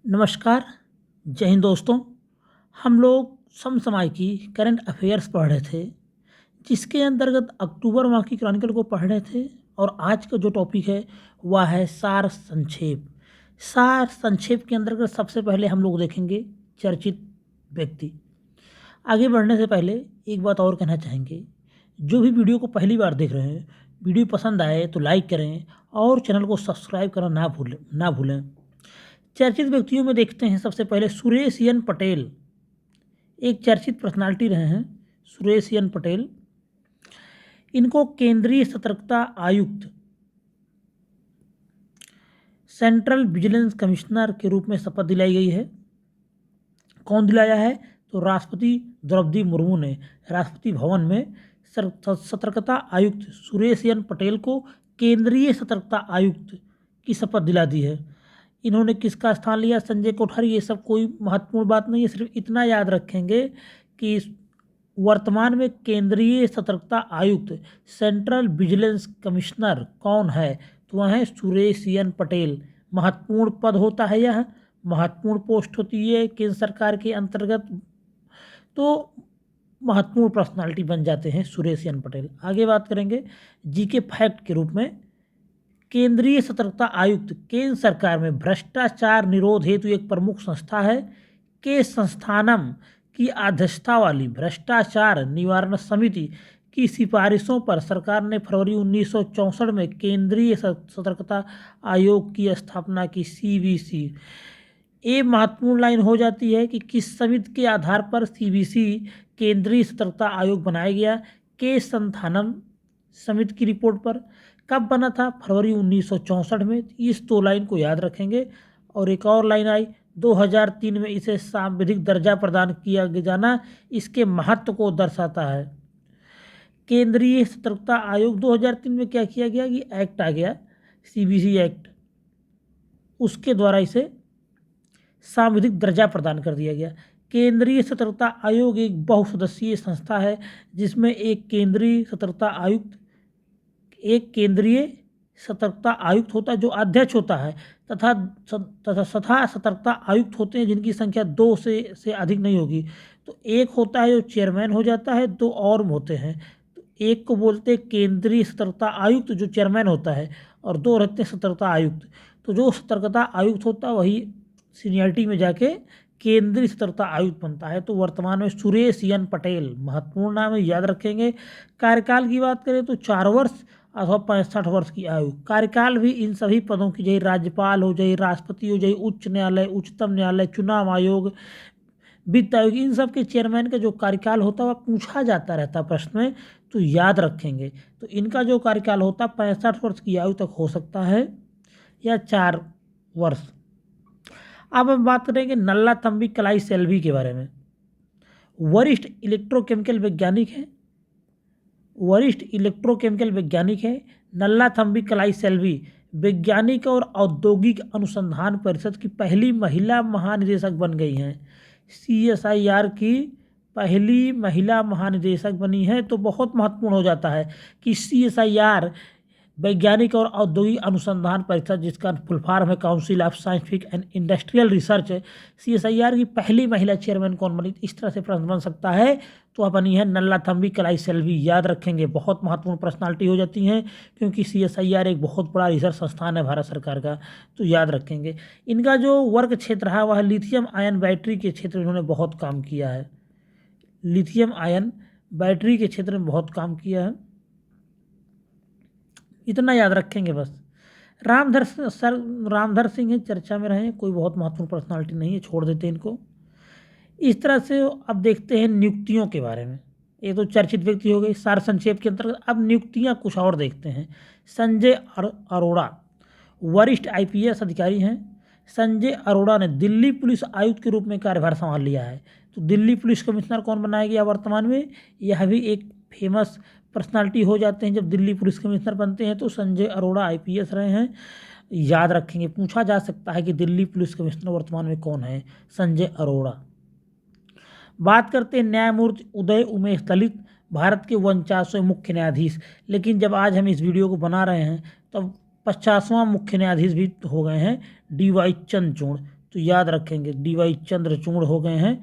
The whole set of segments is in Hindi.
नमस्कार। जय हिंद दोस्तों। हम लोग समसामयिकी करंट अफेयर्स पढ़ रहे थे, जिसके अंतर्गत अक्टूबर माह की क्रॉनिकल को पढ़ रहे थे। और आज का जो टॉपिक है वह है सार संक्षेप। सार संक्षेप के अंतर्गत सबसे पहले हम लोग देखेंगे चर्चित व्यक्ति। आगे बढ़ने से पहले एक बात और कहना चाहेंगे, जो भी वीडियो को पहली बार देख रहे हैं, वीडियो पसंद आए तो लाइक करें और चैनल को सब्सक्राइब करना ना भूलें। चर्चित व्यक्तियों में देखते हैं सबसे पहले सुरेश एन पटेल। एक चर्चित पर्सनालिटी रहे हैं सुरेश एन पटेल। इनको केंद्रीय सतर्कता आयुक्त, सेंट्रल विजिलेंस कमिश्नर के रूप में शपथ दिलाई गई है। कौन दिलाया है? तो राष्ट्रपति द्रौपदी मुर्मू ने राष्ट्रपति भवन में सतर्कता आयुक्त सुरेश एन पटेल को केंद्रीय सतर्कता आयुक्त की शपथ दिला दी है। इन्होंने किसका स्थान लिया? संजय कोठारी। ये सब कोई महत्वपूर्ण बात नहीं है, सिर्फ इतना याद रखेंगे कि वर्तमान में केंद्रीय सतर्कता आयुक्त, सेंट्रल विजिलेंस कमिश्नर कौन है? तो वह है सुरेश एन पटेल। महत्वपूर्ण पद होता है, यह महत्वपूर्ण पोस्ट होती है केंद्र सरकार के अंतर्गत, तो महत्वपूर्ण पर्सनालिटी बन जाते हैं सुरेश एन पटेल। आगे बात करेंगे जीके फैक्ट के रूप में। केंद्रीय सतर्कता आयुक्त केंद्र सरकार में भ्रष्टाचार निरोध हेतु एक प्रमुख संस्था है। के संस्थानम की अध्यक्षता वाली भ्रष्टाचार निवारण समिति की सिफारिशों पर सरकार ने फरवरी 1964 में केंद्रीय सतर्कता आयोग की स्थापना की, सीवीसी। ये महत्वपूर्ण लाइन हो जाती है कि किस समिति के आधार पर सीवीसी केंद्रीय सतर्कता आयोग बनाया गया? के संस्थानम समिति की रिपोर्ट पर। कब बना था? फरवरी 1964 में। इस दो लाइन को याद रखेंगे। और एक और लाइन आई 2003 में, इसे सांविधिक दर्जा प्रदान किया जाना इसके महत्व को दर्शाता है। केंद्रीय सतर्कता आयोग 2003 में क्या किया गया कि एक्ट आ गया, सीबीसी एक्ट, उसके द्वारा इसे सांविधिक दर्जा प्रदान कर दिया गया। केंद्रीय सतर्कता आयोग एक बहुसदस्यीय संस्था है, जिसमें एक केंद्रीय सतर्कता आयुक्त होता है जो अध्यक्ष होता है, तथा सतर्कता आयुक्त होते हैं जिनकी संख्या 2 से अधिक नहीं होगी। तो एक होता है जो चेयरमैन हो जाता है, 2 और होते हैं। तो एक को बोलते हैं केंद्रीय सतर्कता आयुक्त जो चेयरमैन होता है, और 2 रहते हैं सतर्कता आयुक्त। तो जो सतर्कता आयुक्त होता है वही सीनियरिटी में जाके केंद्रीय सतर्कता आयुक्त बनता है। तो वर्तमान में सुरेश एन पटेल महत्वपूर्ण नाम है, याद रखेंगे। कार्यकाल की बात करें तो 4 वर्ष अथवा 65 वर्ष की आयु। कार्यकाल भी इन सभी पदों की, चाहे राज्यपाल हो, चाहे राष्ट्रपति हो, चाहे उच्च न्यायालय, उच्चतम न्यायालय, चुनाव आयोग, वित्त आयोग, इन सब के चेयरमैन का जो कार्यकाल होता है वह पूछा जाता रहता है प्रश्न में, तो याद रखेंगे। तो इनका जो कार्यकाल होता है 65 वर्ष की आयु तक हो सकता है, या 4 वर्ष। अब हम बात करेंगे नल्लाथम्बी कलाई सेल्वी के बारे में। वरिष्ठ इलेक्ट्रोकेमिकल वैज्ञानिक है नल्लाथम्बी कलाई सेल्वी। वैज्ञानिक और औद्योगिक अनुसंधान परिषद की पहली महिला महानिदेशक बन गई हैं। CSIR की पहली महिला महानिदेशक बनी है। तो बहुत महत्वपूर्ण हो जाता है कि CSIR वैज्ञानिक और औद्योगिक अनुसंधान परिषद, जिसका फुल फॉर्म है council of scientific and industrial research, CSIR की पहली महिला चेयरमैन कौन बनी? इस तरह से प्रश्न बन सकता है। तो वह बनी है नल्लाथम्बी कलाई सेल्वी, याद रखेंगे। बहुत महत्वपूर्ण पर्सनालिटी हो जाती हैं, क्योंकि CSIR एक बहुत बड़ा रिसर्च संस्थान है भारत सरकार का, तो याद रखेंगे। इनका जो वर्क क्षेत्र है वह लिथियम आयन बैटरी के क्षेत्र में इन्होंने बहुत काम किया है। लिथियम आयन बैटरी के क्षेत्र में बहुत काम किया है, इतना याद रखेंगे बस। रामधर सिंह है, चर्चा में रहे, कोई बहुत महत्वपूर्ण पर्सनालिटी नहीं है, छोड़ देते हैं इनको। इस तरह से अब देखते हैं नियुक्तियों के बारे में। ये तो चर्चित व्यक्ति हो गए सार संक्षेप के अंतर्गत। अब नियुक्तियां कुछ और देखते हैं। संजय अरोड़ा वरिष्ठ IPS अधिकारी हैं। संजय अरोड़ा ने दिल्ली पुलिस आयुक्त के रूप में कार्यभार संभाल लिया है। तो दिल्ली पुलिस कमिश्नर कौन बनाया गया वर्तमान में? यह भी एक फेमस पर्सनालिटी हो जाते हैं जब दिल्ली पुलिस कमिश्नर बनते हैं। तो संजय अरोड़ा IPS रहे हैं, याद रखेंगे। पूछा जा सकता है कि दिल्ली पुलिस कमिश्नर वर्तमान में कौन है? संजय अरोड़ा। बात करते हैं न्यायमूर्ति उदय उमेश ललित, भारत के 49वें मुख्य न्यायाधीश। लेकिन जब आज हम इस वीडियो को बना रहे हैं तब 50वां मुख्य न्यायाधीश भी हो गए हैं DY चंद्रचूड़। तो याद रखेंगे DY चंद्रचूड़ हो गए हैं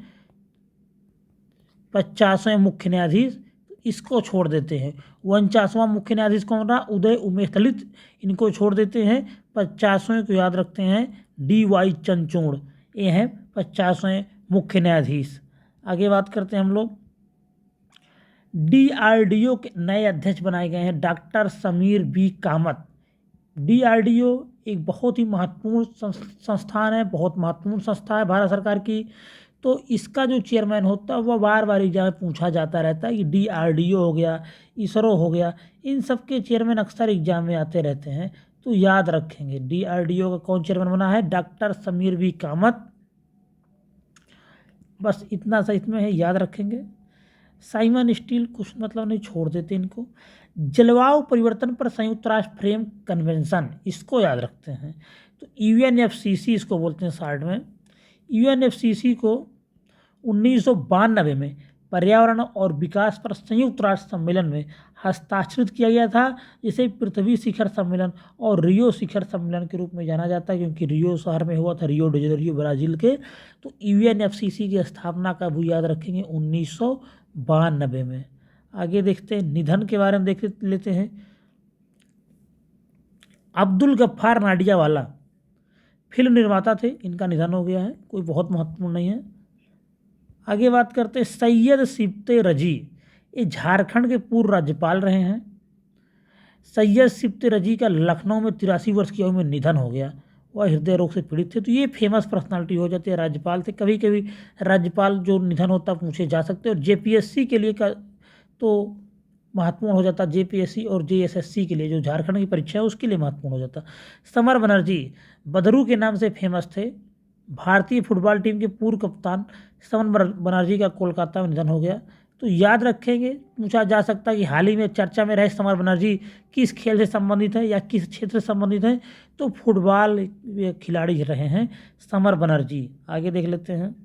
50वें मुख्य न्यायाधीश, इसको छोड़ देते हैं। 49वां मुख्य न्यायाधीश कौन रहा? उदय उमेश ललित, इनको छोड़ देते हैं। 50वें को याद रखते हैं DY चंद्रचूड़, ये हैं 50वें मुख्य न्यायाधीश। आगे बात करते हैं हम लोग। DRDO के नए अध्यक्ष बनाए गए हैं doctor Samir B Kamat. DRDO एक बहुत ही महत्वपूर्ण संस्थान है, बहुत महत्वपूर्ण संस्था है भारत सरकार की। तो इसका जो चेयरमैन होता है वह बार बार एग्जाम में पूछा जाता रहता है कि DRDO हो गया, इसरो हो गया, इन सब के चेयरमैन अक्सर एग्जाम में आते रहते हैं। तो याद रखेंगे DRDO का कौन चेयरमैन बना है? Doctor Samir B Kamat. बस इतना सा इसमें है, याद रखेंगे। साइमन स्टील कुछ मतलब नहीं, छोड़ देते इनको। जलवायु परिवर्तन पर संयुक्त राष्ट्र फ्रेम कन्वेंशन, इसको याद रखते हैं। तो UNFCC इसको बोलते हैं शॉर्ट में। UNFCC को 1992 में पर्यावरण और विकास पर संयुक्त राष्ट्र सम्मेलन में हस्ताक्षरित किया गया था, जिसे पृथ्वी शिखर सम्मेलन और रियो शिखर सम्मेलन के रूप में जाना जाता है, क्योंकि रियो शहर में हुआ था, रियो डी जेनेरो ब्राज़ील के। तो UNFCC की स्थापना का भी याद रखेंगे 1992 में। आगे देखते हैं, निधन के बारे में देख लेते हैं। अब्दुल गफ्फार नाडियावाला फिल्म निर्माता थे, इनका निधन हो गया है, कोई बहुत महत्वपूर्ण नहीं है। आगे बात करते हैं सैयद सिब्ते रजी, ये झारखंड के पूर्व राज्यपाल रहे हैं। सैयद सिब्ते रजी का लखनऊ में 83 वर्ष की आयु में निधन हो गया, वह हृदय रोग से पीड़ित थे। तो ये फेमस पर्सनालिटी हो जाती है, राज्यपाल थे। कभी कभी राज्यपाल जो निधन होता पूछे जा सकते हैं। और JPSC के लिए का तो महत्वपूर्ण हो जाता, JPSC और JSSC के लिए जो झारखंड की परीक्षा है उसके लिए महत्वपूर्ण हो जाता। समर बनर्जी बदरू के नाम से फेमस थे। भारतीय फुटबॉल टीम के पूर्व कप्तान समर बनर्जी का कोलकाता में निधन हो गया। तो याद रखेंगे, पूछा जा सकता है कि हाल ही में चर्चा में रहे समर बनर्जी किस खेल से संबंधित है या किस क्षेत्र से संबंधित है? तो फुटबॉल खिलाड़ी रहे हैं समर बनर्जी। आगे देख लेते हैं।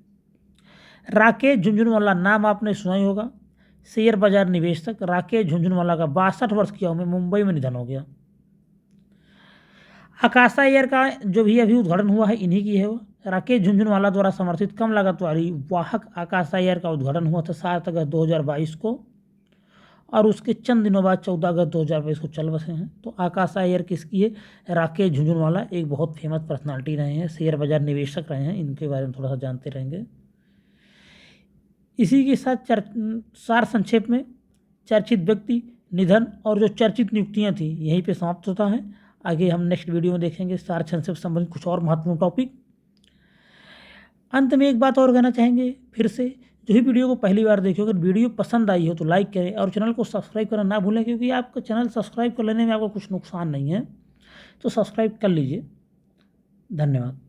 राकेश झुनझुनवाला, नाम आपने सुना ही होगा, शेयर बाजार निवेशक राकेश झुनझुनवाला का 62 वर्ष की आयु में मुंबई में निधन हो गया। आकाशा एयर का जो भी अभी उद्घाटन हुआ है इन्हीं की है। वो राकेश झुनझुनवाला द्वारा समर्थित कम लागत वाली वाहक आकाशा एयर का उद्घाटन हुआ था 7 अगस्त 2022 को, और उसके चंद दिनों बाद 14 अगस्त 2022 को चल बसे हैं। तो आकाशा एयर किसकी है? राकेश झुनझुनवाला एक बहुत फेमस पर्सनालिटी रहे हैं, शेयर बाजार निवेशक रहे हैं, इनके बारे में थोड़ा सा जानते रहेंगे। इसी के साथ सार संक्षेप में चर्चित व्यक्ति, निधन और जो चर्चित नियुक्तियां थी यहीं पे समाप्त होता है। आगे हम नेक्स्ट वीडियो में देखेंगे सार संक्षेप संबंधित कुछ और महत्वपूर्ण टॉपिक। अंत में एक बात और कहना चाहेंगे फिर से, जो भी वीडियो को पहली बार देखे, अगर वीडियो पसंद आई हो तो लाइक करें और चैनल को सब्सक्राइब करना ना भूलें, क्योंकि आपका चैनल सब्सक्राइब कर लेने में आपको कुछ नुकसान नहीं है, तो सब्सक्राइब कर लीजिए। धन्यवाद।